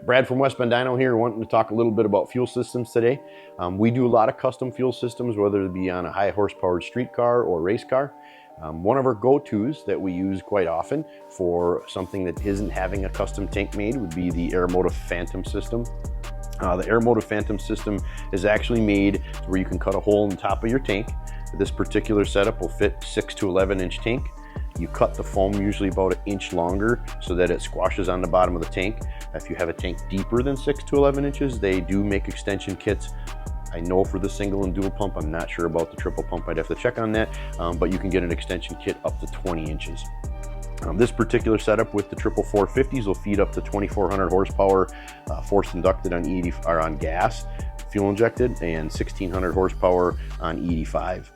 Brad from West Bend Dyno here, wanting to talk a little bit about fuel systems today. We do a lot of custom fuel systems, whether it be on a high horsepower street car or race car. One of our go-tos that we use quite often for something that isn't having a custom tank made would be the Aeromotive Phantom system. The Aeromotive Phantom system is actually made where you can cut a hole in the top of your tank. This particular setup will fit 6 to 11 inch tank. You cut the foam usually about an inch longer so that it squashes on the bottom of the tank. If you have a tank deeper than 6 to 11 inches, they do make extension kits. I know for the single and dual pump, I'm not sure about the triple pump, I'd have to check on that, but you can get an extension kit up to 20 inches. This particular setup with the 450s will feed up to 2,400 horsepower, forced inducted on E80 or on gas, fuel injected, and 1,600 horsepower on E85.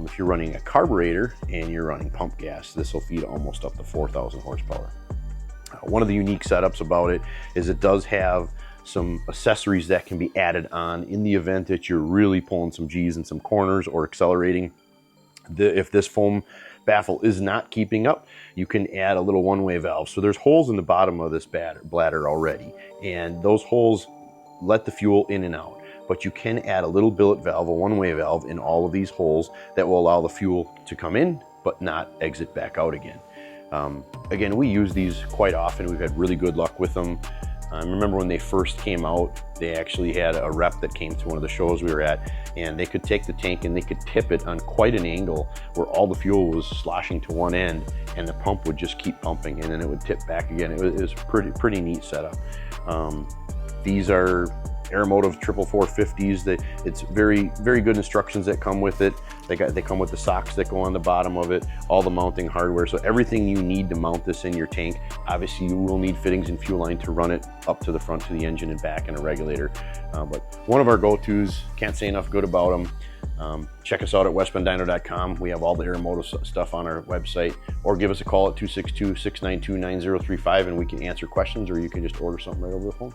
If you're running a carburetor and you're running pump gas, this will feed almost up to 4,000 horsepower. One of the unique setups about it is it does have some accessories that can be added on in the event that you're really pulling some G's in some corners or accelerating. If this foam baffle is not keeping up, you can add a little one-way valve. So there's holes in the bottom of this bladder already, and those holes let the fuel in and out. But you can add a little billet valve, a one-way valve in all of these holes that will allow the fuel to come in but not exit back out again. Again, we use these quite often. We've had really good luck with them. I remember when they first came out, they actually had a rep that came to one of the shows we were at, and they could take the tank and they could tip it on quite an angle where all the fuel was sloshing to one end and the pump would just keep pumping and then it would tip back again. It was pretty neat setup. These are Aeromotive 450s. It's very good instructions that come with it. They come with the socks that go on the bottom of it, all the mounting hardware, so everything you need to mount this in your tank. Obviously you will need fittings and fuel line to run it up to the front to the engine and back and a regulator. But one of our go-tos, can't say enough good about them. Check us out at westbenddyno.com. We have all the Aeromotive stuff on our website, or give us a call at 262-692-9035 and we can answer questions, or you can just order something right over the phone.